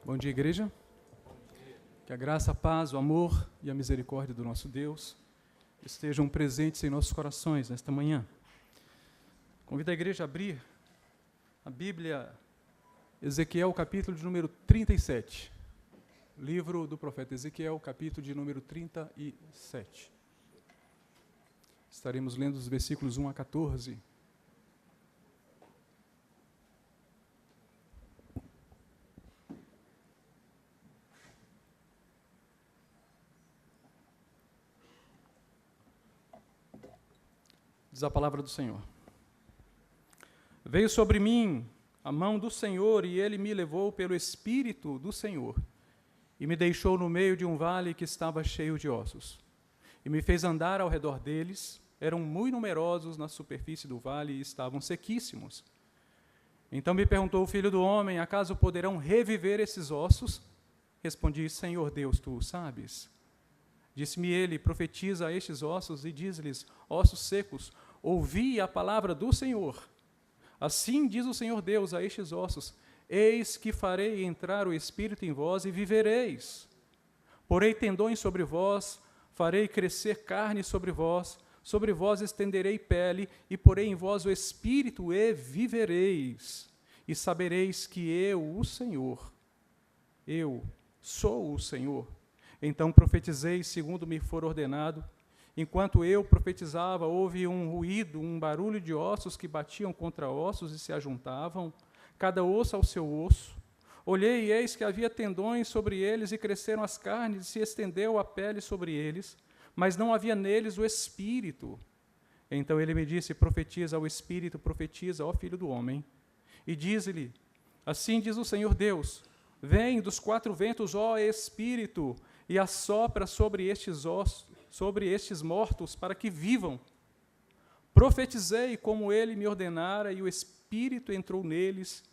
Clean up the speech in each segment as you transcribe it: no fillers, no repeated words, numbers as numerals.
Bom dia, igreja. Que a graça, a paz, o amor e a misericórdia do nosso Deus estejam presentes em nossos corações nesta manhã. Convido a igreja a abrir a Bíblia, Ezequiel, capítulo de número 37. Livro do profeta Ezequiel, capítulo de número 37. Estaremos lendo os versículos 1 a 14. Diz a palavra do Senhor. Veio sobre mim a mão do Senhor, e ele me levou pelo Espírito do Senhor, e me deixou no meio de um vale que estava cheio de ossos, e me fez andar ao redor deles. Eram muito numerosos na superfície do vale e estavam sequíssimos. Então me perguntou o filho do homem: acaso poderão reviver esses ossos? Respondi: Senhor Deus, tu o sabes. Disse-me ele: profetiza a estes ossos e diz-lhes: ossos secos, ouvi a palavra do Senhor. Assim diz o Senhor Deus a estes ossos: eis que farei entrar o Espírito em vós e vivereis. Porei tendões sobre vós, farei crescer carne sobre vós estenderei pele, e porei em vós o Espírito e vivereis. E sabereis que eu, o Senhor, eu sou o Senhor. Então profetizei segundo me for ordenado. Enquanto eu profetizava, houve um ruído, um barulho de ossos que batiam contra ossos e se ajuntavam, cada osso ao seu osso. Olhei e eis que havia tendões sobre eles, e cresceram as carnes, e se estendeu a pele sobre eles, mas não havia neles o Espírito. Então ele me disse: profetiza ao Espírito, profetiza, ó filho do homem, e diz-lhe: assim diz o Senhor Deus: vem dos quatro ventos, ó Espírito, e assopra sobre estes ossos, sobre estes mortos, para que vivam. Profetizei como ele me ordenara, e o Espírito entrou neles,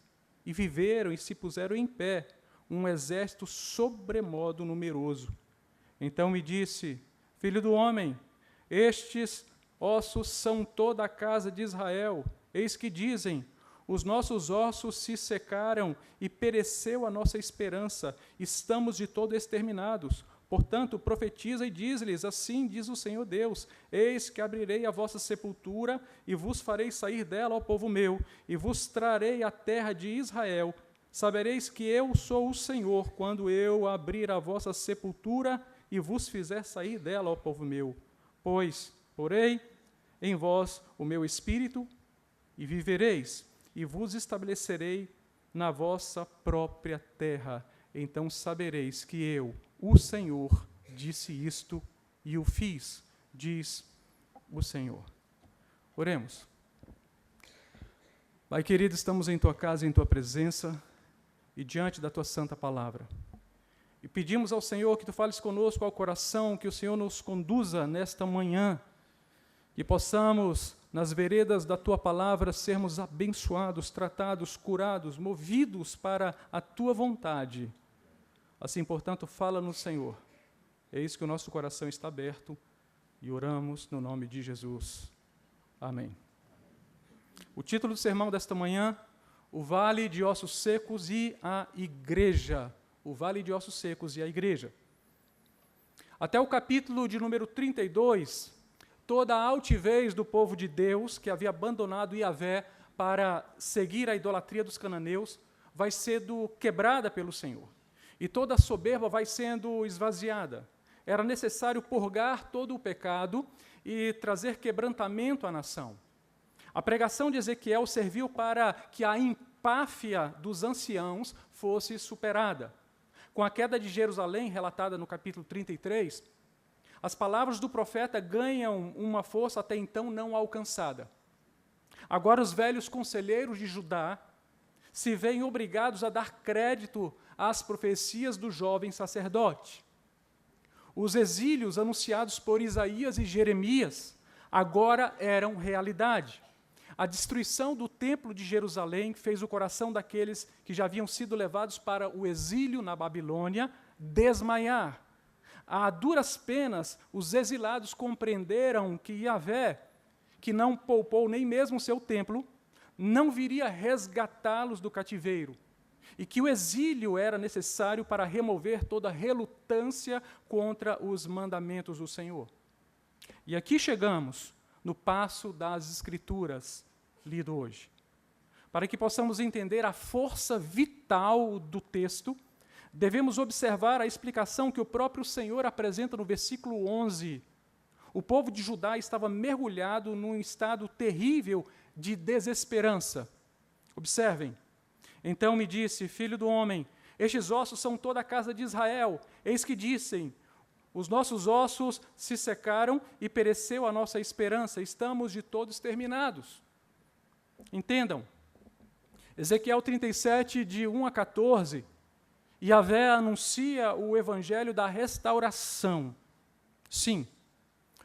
e viveram e se puseram em pé, um exército sobremodo numeroso. Então me disse: filho do homem, estes ossos são toda a casa de Israel. Eis que dizem: os nossos ossos se secaram e pereceu a nossa esperança, estamos de todo exterminados. Portanto, profetiza e diz-lhes: assim diz o Senhor Deus: eis que abrirei a vossa sepultura e vos farei sair dela, ó povo meu, e vos trarei a terra de Israel. Sabereis que eu sou o Senhor, quando eu abrir a vossa sepultura e vos fizer sair dela, ó povo meu. Pois porei em vós o meu Espírito, e vivereis, e vos estabelecerei na vossa própria terra. Então sabereis que eu, o Senhor, disse isto e o fiz, diz o Senhor. Oremos. Pai querido, estamos em tua casa, em tua presença, e diante da tua santa palavra. E pedimos ao Senhor que tu fales conosco ao coração, que o Senhor nos conduza nesta manhã, que possamos, nas veredas da tua palavra, sermos abençoados, tratados, curados, movidos para a tua vontade. Assim, portanto, fala-nos, Senhor. Eis que o nosso coração está aberto e oramos no nome de Jesus. Amém. O título do sermão desta manhã: o Vale de Ossos Secos e a Igreja. O Vale de Ossos Secos e a Igreja. Até o capítulo de número 32, toda a altivez do povo de Deus, que havia abandonado Yahvé para seguir a idolatria dos cananeus, vai sendo quebrada pelo Senhor. E toda a soberba vai sendo esvaziada. Era necessário purgar todo o pecado e trazer quebrantamento à nação. A pregação de Ezequiel serviu para que a empáfia dos anciãos fosse superada. Com a queda de Jerusalém, relatada no capítulo 33, as palavras do profeta ganham uma força até então não alcançada. Agora os velhos conselheiros de Judá se veem obrigados a dar crédito às profecias do jovem sacerdote. Os exílios anunciados por Isaías e Jeremias agora eram realidade. A destruição do templo de Jerusalém fez o coração daqueles que já haviam sido levados para o exílio na Babilônia desmaiar. A duras penas, os exilados compreenderam que Yahvé, que não poupou nem mesmo o seu templo, não viria resgatá-los do cativeiro. e que o exílio era necessário para remover toda relutância contra os mandamentos do Senhor. E aqui chegamos no passo das Escrituras, lido hoje. Para que possamos entender a força vital do texto, devemos observar a explicação que o próprio Senhor apresenta no versículo 11. O povo de Judá estava mergulhado num estado terrível de desesperança. Observem. Então me disse, filho do homem, estes ossos são toda a casa de Israel. Eis que dizem, os nossos ossos se secaram e pereceu a nossa esperança. Estamos de todos terminados. Entendam. Ezequiel 37, de 1 a 14, Yahvé anuncia o evangelho da restauração. Sim,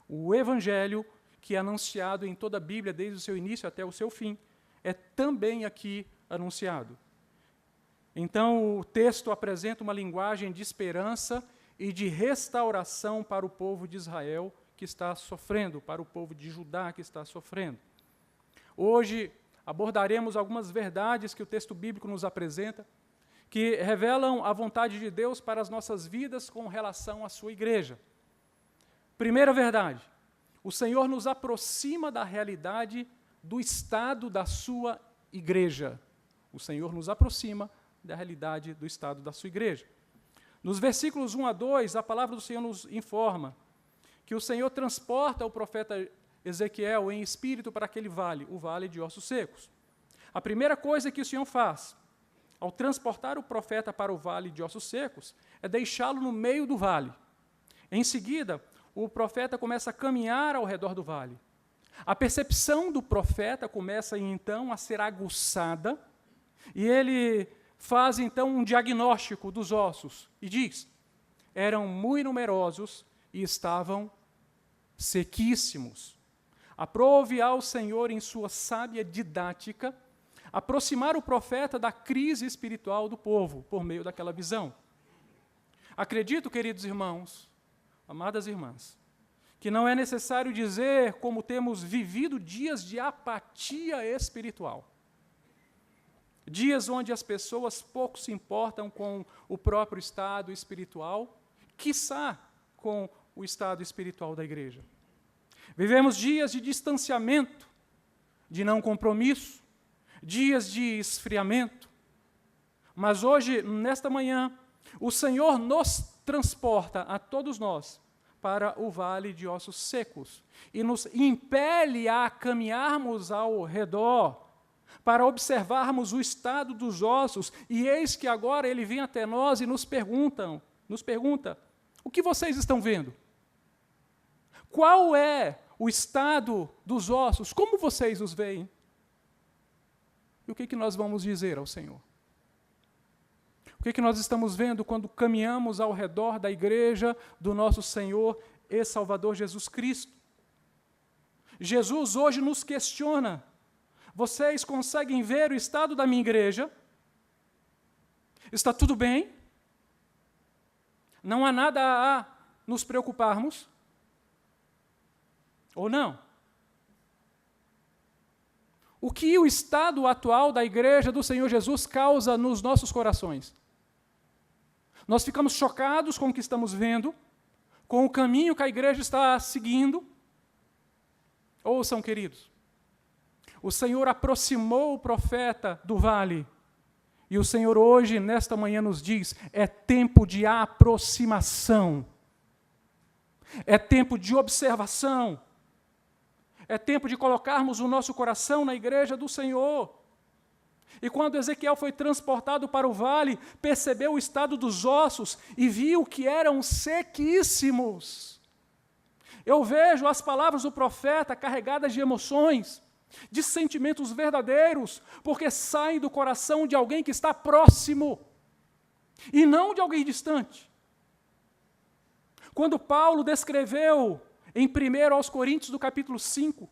o evangelho que é anunciado em toda a Bíblia, desde o seu início até o seu fim, é também aqui anunciado. Então, o texto apresenta uma linguagem de esperança e de restauração para o povo de Israel que está sofrendo, para o povo de Judá que está sofrendo. Hoje, abordaremos algumas verdades que o texto bíblico nos apresenta, que revelam a vontade de Deus para as nossas vidas com relação à sua igreja. Primeira verdade, o Senhor nos aproxima da realidade do estado da sua igreja. O Senhor nos aproxima da realidade do estado da sua igreja. Nos versículos 1 a 2, a palavra do Senhor nos informa que o Senhor transporta o profeta Ezequiel em espírito para aquele vale, o vale de ossos secos. A primeira coisa que o Senhor faz, ao transportar o profeta para o vale de ossos secos, é deixá-lo no meio do vale. Em seguida, o profeta começa a caminhar ao redor do vale. A percepção do profeta começa, então, a ser aguçada, e ele faz, então, um diagnóstico dos ossos, e diz, eram muito numerosos e estavam sequíssimos. Aprove ao Senhor, em sua sábia didática, aproximar o profeta da crise espiritual do povo, por meio daquela visão. Acredito, queridos irmãos, amadas irmãs, que não é necessário dizer como temos vivido dias de apatia espiritual. Dias onde as pessoas pouco se importam com o próprio estado espiritual, quiçá com o estado espiritual da igreja. Vivemos dias de distanciamento, de não compromisso, dias de esfriamento. Mas hoje, nesta manhã, o Senhor nos transporta a todos nós para o vale de ossos secos e nos impele a caminharmos ao redor para observarmos o estado dos ossos, e eis que agora ele vem até nós e nos pergunta, o que vocês estão vendo? Qual é o estado dos ossos? Como vocês os veem? E o que nós vamos dizer ao Senhor? O que nós estamos vendo quando caminhamos ao redor da igreja do nosso Senhor e Salvador Jesus Cristo? Jesus hoje nos questiona, vocês conseguem ver o estado da minha igreja? Está tudo bem? Não há nada a nos preocuparmos? Ou não? O que o estado atual da igreja do Senhor Jesus causa nos nossos corações? Nós ficamos chocados com o que estamos vendo, com o caminho que a igreja está seguindo? Ouçam, queridos, o Senhor aproximou o profeta do vale, e o Senhor hoje, nesta manhã, nos diz, é tempo de aproximação, é tempo de observação, é tempo de colocarmos o nosso coração na igreja do Senhor. E quando Ezequiel foi transportado para o vale, percebeu o estado dos ossos e viu que eram sequíssimos. Eu vejo as palavras do profeta carregadas de emoções, de sentimentos verdadeiros, porque saem do coração de alguém que está próximo, e não de alguém distante. Quando Paulo descreveu em 1 aos Coríntios, do capítulo 5,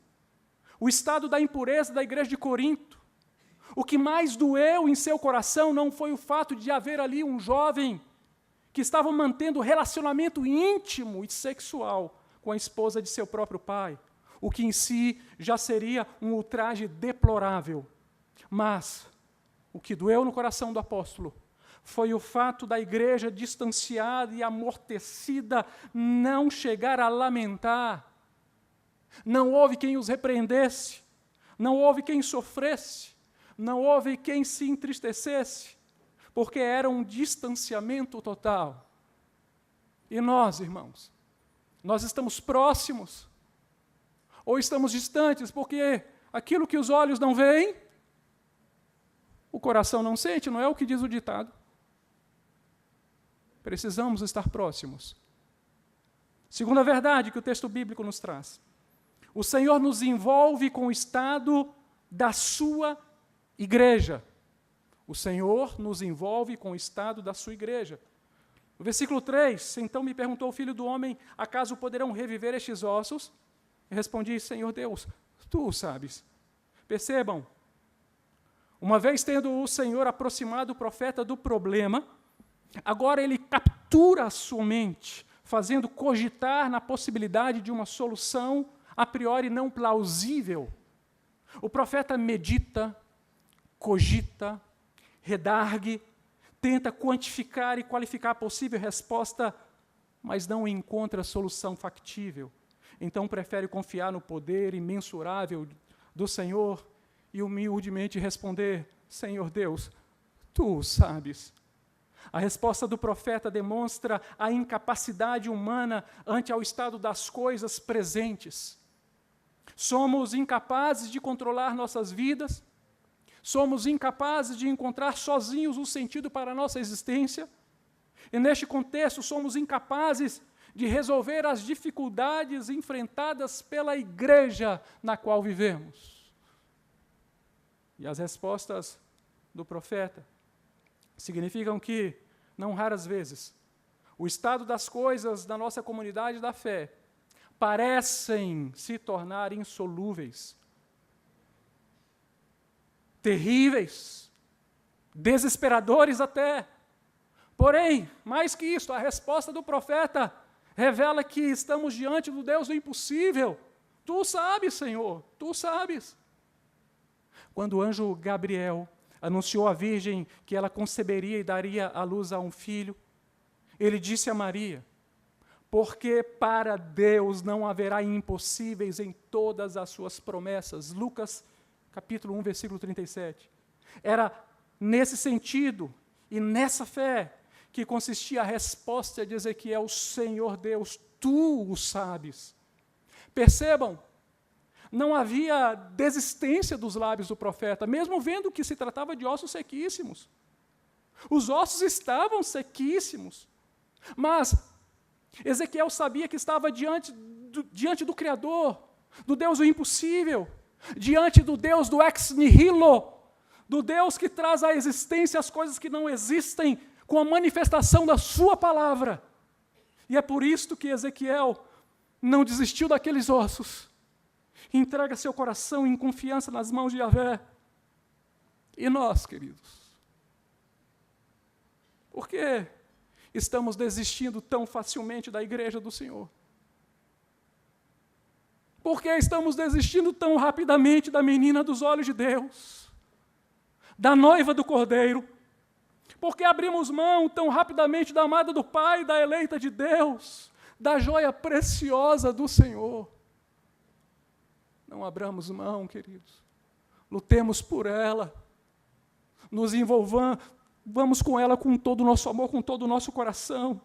o estado da impureza da igreja de Corinto, o que mais doeu em seu coração não foi o fato de haver ali um jovem que estava mantendo relacionamento íntimo e sexual com a esposa de seu próprio pai, o que em si já seria um ultraje deplorável. Mas O que doeu no coração do apóstolo foi o fato da igreja distanciada e amortecida não chegar a lamentar. Não houve quem os repreendesse, não houve quem sofresse, não houve quem se entristecesse, porque era um distanciamento total. E nós, irmãos, nós estamos próximos ou estamos distantes, porque aquilo que os olhos não veem, o coração não sente, não é o que diz o ditado. Precisamos estar próximos. Segunda verdade que o texto bíblico nos traz: o Senhor nos envolve com o estado da sua igreja. O Senhor nos envolve com o estado da sua igreja. No versículo 3, então me perguntou o filho do homem, acaso poderão reviver estes ossos? Eu respondi, Senhor Deus, tu o sabes. Percebam, uma vez tendo o Senhor aproximado o profeta do problema, agora ele captura a sua mente, fazendo cogitar na possibilidade de uma solução a priori não plausível. O profeta medita, cogita, redargue, tenta quantificar e qualificar a possível resposta, mas não encontra solução factível. Então prefere confiar no poder imensurável do Senhor e humildemente responder, Senhor Deus, tu o sabes. A resposta do profeta demonstra a incapacidade humana ante ao estado das coisas presentes. Somos incapazes de controlar nossas vidas, somos incapazes de encontrar sozinhos um sentido para a nossa existência, e neste contexto somos incapazes de resolver as dificuldades enfrentadas pela igreja na qual vivemos. E as respostas do profeta significam que, não raras vezes, o estado das coisas da nossa comunidade da fé parecem se tornar insolúveis, terríveis, desesperadores até. Porém, mais que isso, a resposta do profeta revela que estamos diante do Deus do impossível. Tu sabes, Senhor, tu sabes. Quando o anjo Gabriel anunciou à virgem que ela conceberia e daria à luz a um filho, ele disse a Maria, porque para Deus não haverá impossíveis em todas as suas promessas. Lucas, capítulo 1, versículo 37. Era nesse sentido e nessa fé que consistia a resposta de Ezequiel, Senhor Deus, tu o sabes. Percebam, não havia desistência dos lábios do profeta, mesmo vendo que se tratava de ossos sequíssimos. Os ossos estavam sequíssimos, mas Ezequiel sabia que estava diante do Criador, do Deus do impossível, diante do Deus do ex nihilo, do Deus que traz à existência as coisas que não existem, com a manifestação da sua palavra. E é por isto que Ezequiel não desistiu daqueles ossos, entrega seu coração em confiança nas mãos de Yahvé. E nós, queridos, por que estamos desistindo tão facilmente da igreja do Senhor? Por que estamos desistindo tão rapidamente da menina dos olhos de Deus, da noiva do Cordeiro? Por que abrimos mão tão rapidamente da amada do Pai, da eleita de Deus, da joia preciosa do Senhor? Não abramos mão, queridos. Lutemos por ela. Nos envolvamos com ela com todo o nosso amor, com todo o nosso coração.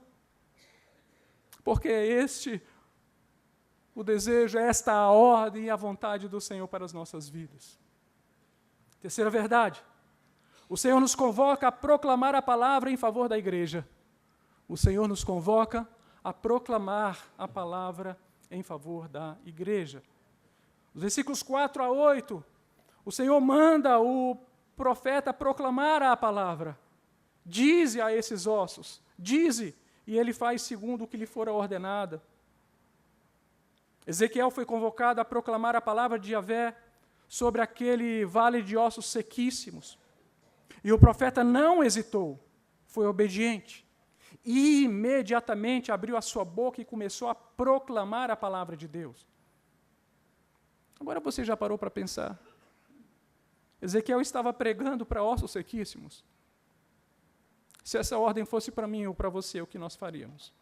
Porque é o desejo, é esta a ordem e a vontade do Senhor para as nossas vidas. Terceira verdade. O Senhor nos convoca a proclamar a palavra em favor da igreja. O Senhor nos convoca a proclamar a palavra em favor da igreja. Nos versículos 4 a 8, o Senhor manda o profeta proclamar a palavra. Dize a esses ossos, dize, e ele faz segundo o que lhe fora ordenado. Ezequiel foi convocado a proclamar a palavra de Yahvé sobre aquele vale de ossos sequíssimos. E o profeta não hesitou, foi obediente. E imediatamente abriu a sua boca e começou a proclamar a palavra de Deus. Agora você já parou para pensar? Ezequiel estava pregando para ossos sequíssimos. Se essa ordem fosse para mim ou para você, o que nós faríamos?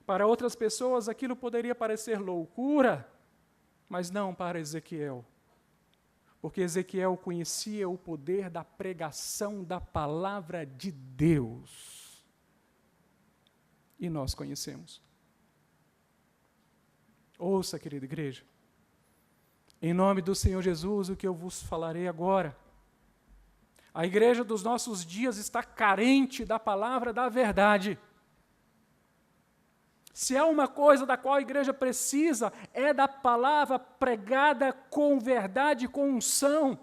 Para outras pessoas, aquilo poderia parecer loucura, mas não para Ezequiel. Porque Ezequiel conhecia o poder da pregação da palavra de Deus. E nós conhecemos. Ouça, querida igreja. Em nome do Senhor Jesus, o que eu vos falarei agora. A igreja dos nossos dias está carente da palavra da verdade. Se há uma coisa da qual a igreja precisa, é da palavra pregada com verdade, com unção.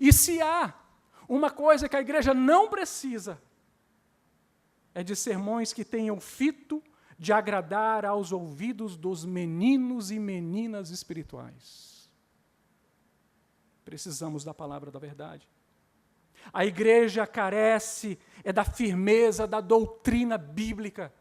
E se há uma coisa que a igreja não precisa, é de sermões que tenham fito de agradar aos ouvidos dos meninos e meninas espirituais. Precisamos da palavra da verdade. A igreja carece da firmeza da doutrina bíblica.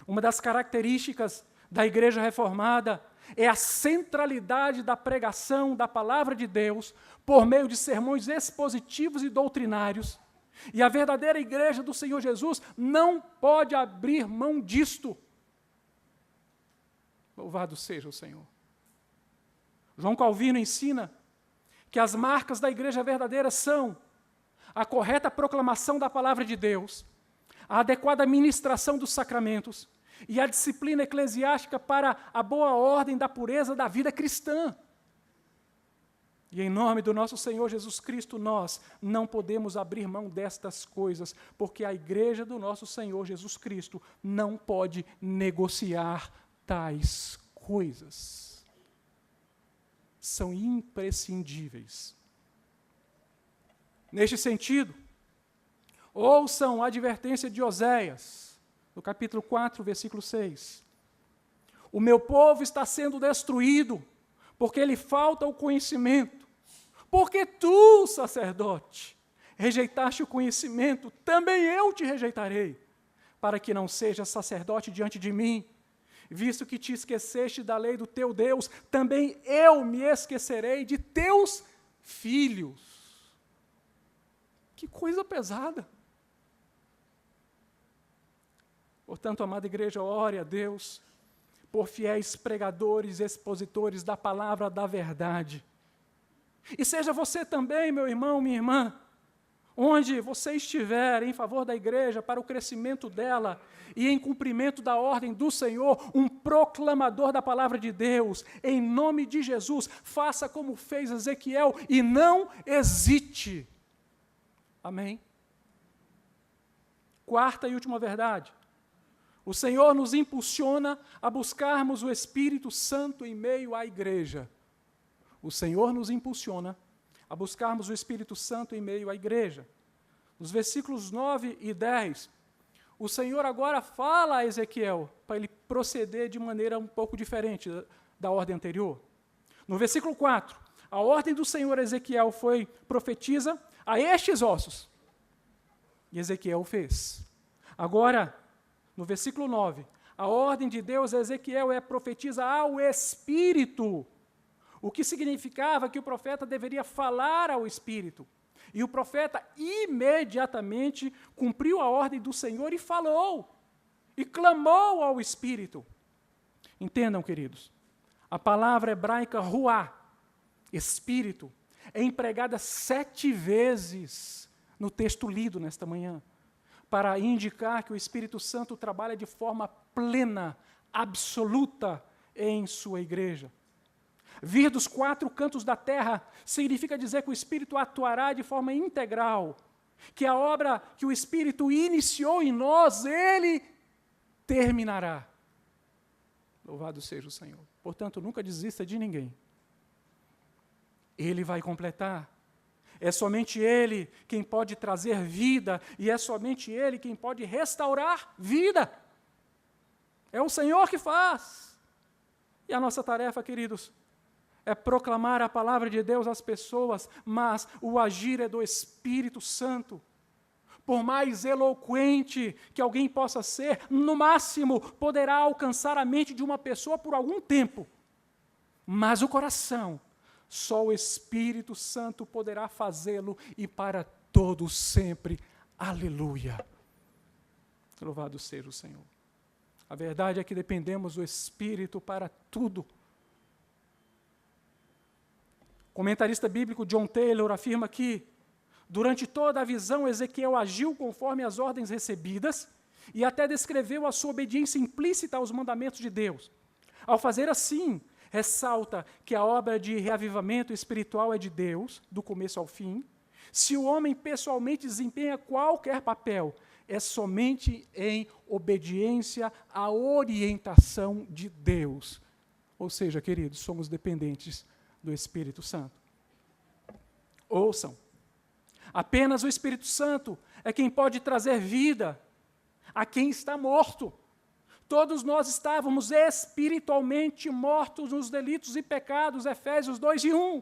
Uma das características da igreja reformada é a centralidade da pregação da palavra de Deus por meio de sermões expositivos e doutrinários. E a verdadeira igreja do Senhor Jesus não pode abrir mão disto. Louvado seja o Senhor. João Calvino ensina que as marcas da igreja verdadeira são a correta proclamação da palavra de Deus, a adequada ministração dos sacramentos e a disciplina eclesiástica para a boa ordem da pureza da vida cristã. E em nome do nosso Senhor Jesus Cristo, nós não podemos abrir mão destas coisas, porque a igreja do nosso Senhor Jesus Cristo não pode negociar tais coisas. São imprescindíveis. Neste sentido, ouçam a advertência de Oséias, no capítulo 4, versículo 6. O meu povo está sendo destruído, porque lhe falta o conhecimento. Porque tu, sacerdote, rejeitaste o conhecimento, também eu te rejeitarei, para que não sejas sacerdote diante de mim. Visto que te esqueceste da lei do teu Deus, também eu me esquecerei de teus filhos. Que coisa pesada. Portanto, amada igreja, ore a Deus por fiéis pregadores e expositores da palavra da verdade. E seja você também, meu irmão, minha irmã, onde você estiver em favor da igreja, para o crescimento dela e em cumprimento da ordem do Senhor, um proclamador da palavra de Deus, em nome de Jesus, faça como fez Ezequiel e não hesite. Amém? Quarta e última verdade. O Senhor nos impulsiona a buscarmos o Espírito Santo em meio à igreja. O Senhor nos impulsiona a buscarmos o Espírito Santo em meio à igreja. Nos versículos 9 e 10, o Senhor agora fala a Ezequiel para ele proceder de maneira um pouco diferente da ordem anterior. No versículo 4, a ordem do Senhor a Ezequiel foi: profetiza a estes ossos. E Ezequiel fez. Agora, no versículo 9, a ordem de Deus a Ezequiel é: profetiza ao Espírito. O que significava que o profeta deveria falar ao Espírito. E o profeta imediatamente cumpriu a ordem do Senhor e falou, e clamou ao Espírito. Entendam, queridos, a palavra hebraica ruá, Espírito, é empregada 7 vezes no texto lido nesta manhã, para indicar que o Espírito Santo trabalha de forma plena, absoluta em sua igreja. Vir dos 4 cantos da terra significa dizer que o Espírito atuará de forma integral, que a obra que o Espírito iniciou em nós, Ele terminará. Louvado seja o Senhor. Portanto, nunca desista de ninguém. Ele vai completar. É somente Ele quem pode trazer vida, e é somente Ele quem pode restaurar vida. É o Senhor que faz. E a nossa tarefa, queridos, é proclamar a palavra de Deus às pessoas, mas o agir é do Espírito Santo. Por mais eloquente que alguém possa ser, no máximo poderá alcançar a mente de uma pessoa por algum tempo, mas o coração Só o Espírito Santo poderá fazê-lo e para todos sempre. Aleluia. Louvado seja o Senhor. A verdade é que dependemos do Espírito para tudo. O comentarista bíblico John Taylor afirma que, durante toda a visão, Ezequiel agiu conforme as ordens recebidas e até descreveu a sua obediência implícita aos mandamentos de Deus. Ao fazer assim, ressalta que a obra de reavivamento espiritual é de Deus, do começo ao fim. Se o homem pessoalmente desempenha qualquer papel, é somente em obediência à orientação de Deus. Ou seja, queridos, somos dependentes do Espírito Santo. Ouçam, apenas o Espírito Santo é quem pode trazer vida a quem está morto. Todos nós estávamos espiritualmente mortos nos delitos e pecados, Efésios 2:1.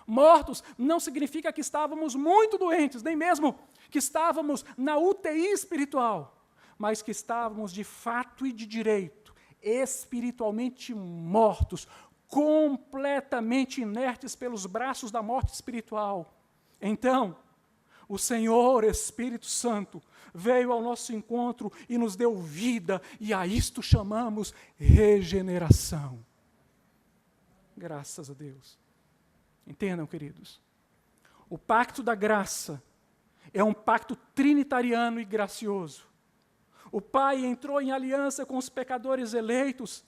Mortos não significa que estávamos muito doentes, nem mesmo que estávamos na UTI espiritual, mas que estávamos de fato e de direito, espiritualmente mortos, completamente inertes pelos braços da morte espiritual. Então, o Senhor Espírito Santo veio ao nosso encontro e nos deu vida, e a isto chamamos regeneração. Graças a Deus. Entendam, queridos, o pacto da graça é um pacto trinitariano e gracioso. O Pai entrou em aliança com os pecadores eleitos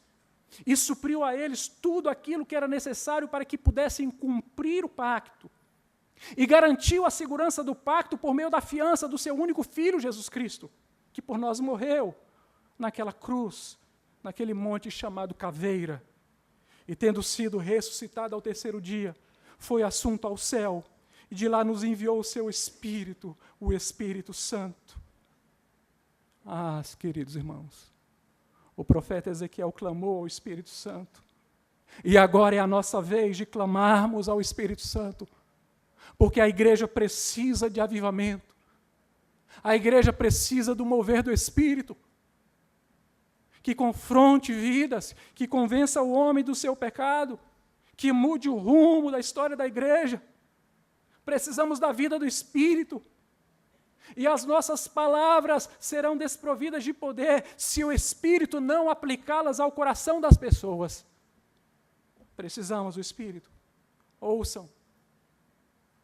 e supriu a eles tudo aquilo que era necessário para que pudessem cumprir o pacto. E garantiu a segurança do pacto por meio da fiança do seu único Filho, Jesus Cristo, que por nós morreu naquela cruz, naquele monte chamado Caveira. E tendo sido ressuscitado ao terceiro dia, foi assunto ao céu, e de lá nos enviou o seu Espírito, o Espírito Santo. Ah, queridos irmãos, o profeta Ezequiel clamou ao Espírito Santo, e agora é a nossa vez de clamarmos ao Espírito Santo, porque a igreja precisa de avivamento, a igreja precisa do mover do Espírito, que confronte vidas, que convença o homem do seu pecado, que mude o rumo da história da igreja. Precisamos da vida do Espírito. E as nossas palavras serão desprovidas de poder se o Espírito não aplicá-las ao coração das pessoas. Precisamos do Espírito. Ouçam,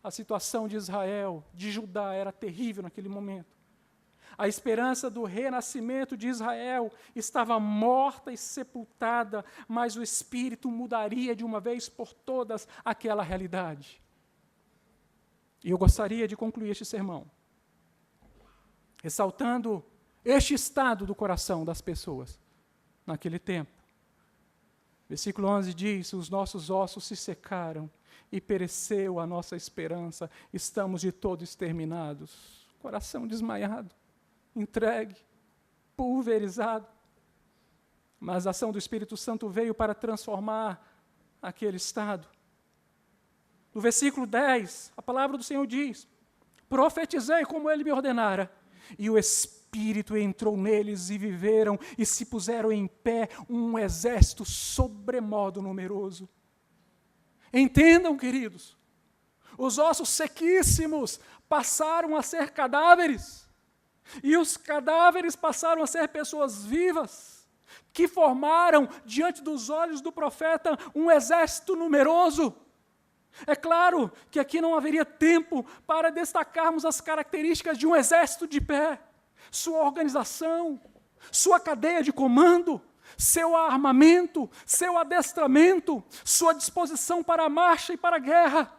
a situação de Israel, de Judá, era terrível naquele momento. A esperança do renascimento de Israel estava morta e sepultada, mas o Espírito mudaria de uma vez por todas aquela realidade. E eu gostaria de concluir este sermão ressaltando este estado do coração das pessoas naquele tempo. Versículo 11 diz: os nossos ossos se secaram e pereceu a nossa esperança, estamos de todo exterminados. Coração desmaiado, entregue, pulverizado. Mas a ação do Espírito Santo veio para transformar aquele estado. No versículo 10, a palavra do Senhor diz: profetizei como ele me ordenara, e o Espírito entrou neles e viveram, e se puseram em pé um exército sobremodo numeroso. Entendam, queridos, os ossos sequíssimos passaram a ser cadáveres, e os cadáveres passaram a ser pessoas vivas, que formaram, diante dos olhos do profeta, um exército numeroso. É claro que aqui não haveria tempo para destacarmos as características de um exército de pé, sua organização, sua cadeia de comando, seu armamento, seu adestramento, sua disposição para a marcha e para a guerra.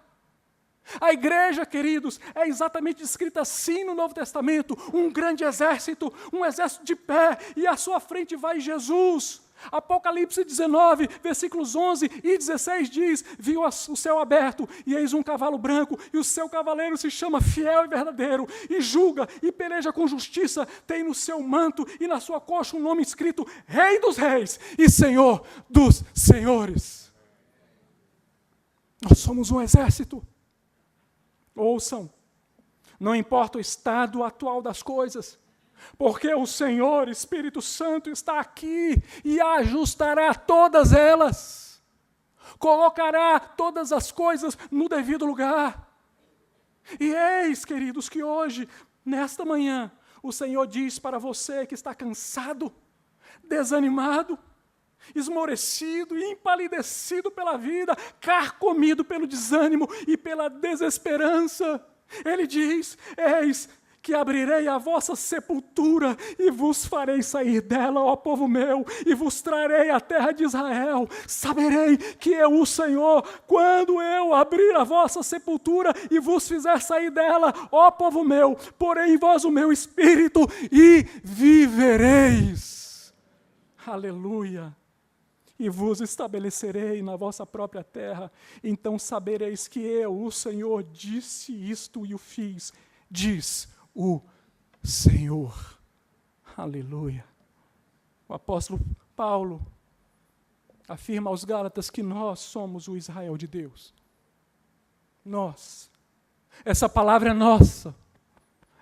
A igreja, queridos, é exatamente descrita assim no Novo Testamento: um grande exército, um exército de pé, e à sua frente vai Jesus. Apocalipse 19, versículos 11 e 16 diz: viu o céu aberto, e eis um cavalo branco, e o seu cavaleiro se chama Fiel e Verdadeiro, e julga e peleja com justiça, tem no seu manto e na sua coxa um nome escrito: Rei dos Reis e Senhor dos Senhores. Nós somos um exército. Ouçam, não importa o estado atual das coisas, porque o Senhor, Espírito Santo, está aqui e ajustará todas elas. colocará todas as coisas no devido lugar. E eis, queridos, que hoje, nesta manhã, o Senhor diz para você que está cansado, desanimado, esmorecido e empalidecido pela vida, carcomido pelo desânimo e pela desesperança. Ele diz: eis que abrirei a vossa sepultura e vos farei sair dela, ó povo meu, e vos trarei a terra de Israel. Saberei que eu, o Senhor, quando eu abrir a vossa sepultura e vos fizer sair dela, ó povo meu, porei em vós o meu espírito e vivereis. Aleluia! E vos estabelecerei na vossa própria terra. Então sabereis que eu, o Senhor, disse isto e o fiz, diz o Senhor. Aleluia. O apóstolo Paulo afirma aos Gálatas que nós somos o Israel de Deus. Nós. Essa palavra é nossa.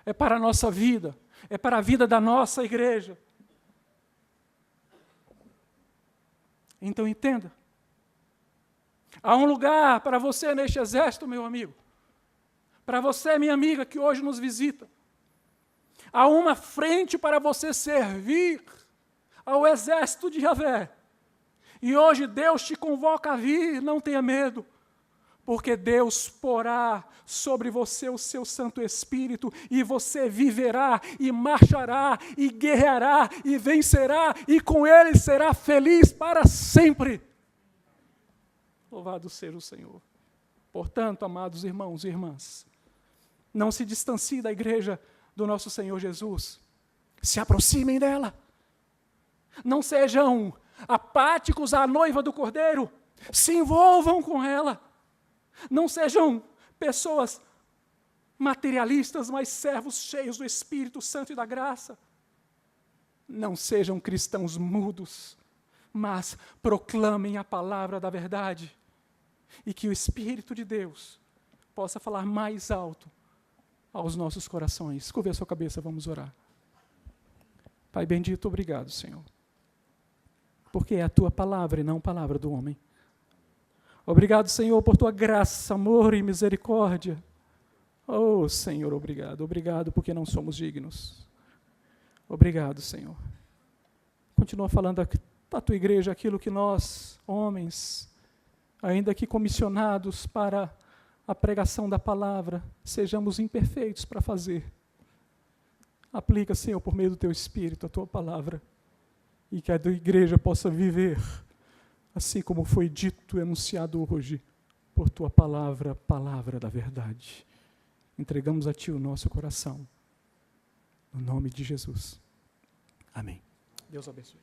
É para a nossa vida. É para a vida da nossa igreja. Então entenda. Há um lugar para você neste exército, meu amigo. Para você, minha amiga, que hoje nos visita. Há uma frente para você servir ao exército de Yahvé. E hoje Deus te convoca a vir, não tenha medo, porque Deus porá sobre você o seu Santo Espírito, e você viverá, e marchará, e guerreará, e vencerá, e com Ele será feliz para sempre. Louvado seja o Senhor. Portanto, amados irmãos e irmãs, não se distancie da igreja do nosso Senhor Jesus. Se aproximem dela. Não sejam apáticos à noiva do Cordeiro. Se envolvam com ela. Não sejam pessoas materialistas, mas servos cheios do Espírito Santo e da graça. Não sejam cristãos mudos, mas proclamem a palavra da verdade. E que o Espírito de Deus possa falar mais alto aos nossos corações. Curve a sua cabeça, vamos orar. Pai bendito, obrigado, Senhor. Porque é a tua palavra e não a palavra do homem. Obrigado, Senhor, por tua graça, amor e misericórdia. Oh, Senhor, obrigado. Obrigado porque não somos dignos. Obrigado, Senhor. Continua falando à tua igreja aquilo que nós, homens, ainda que comissionados para a pregação da palavra, sejamos imperfeitos para fazer. Aplica, Senhor, por meio do teu Espírito, a tua palavra, e que a tua igreja possa viver, assim como foi dito e anunciado hoje, por tua palavra, palavra da verdade. Entregamos a ti o nosso coração, no nome de Jesus. Amém. Deus abençoe.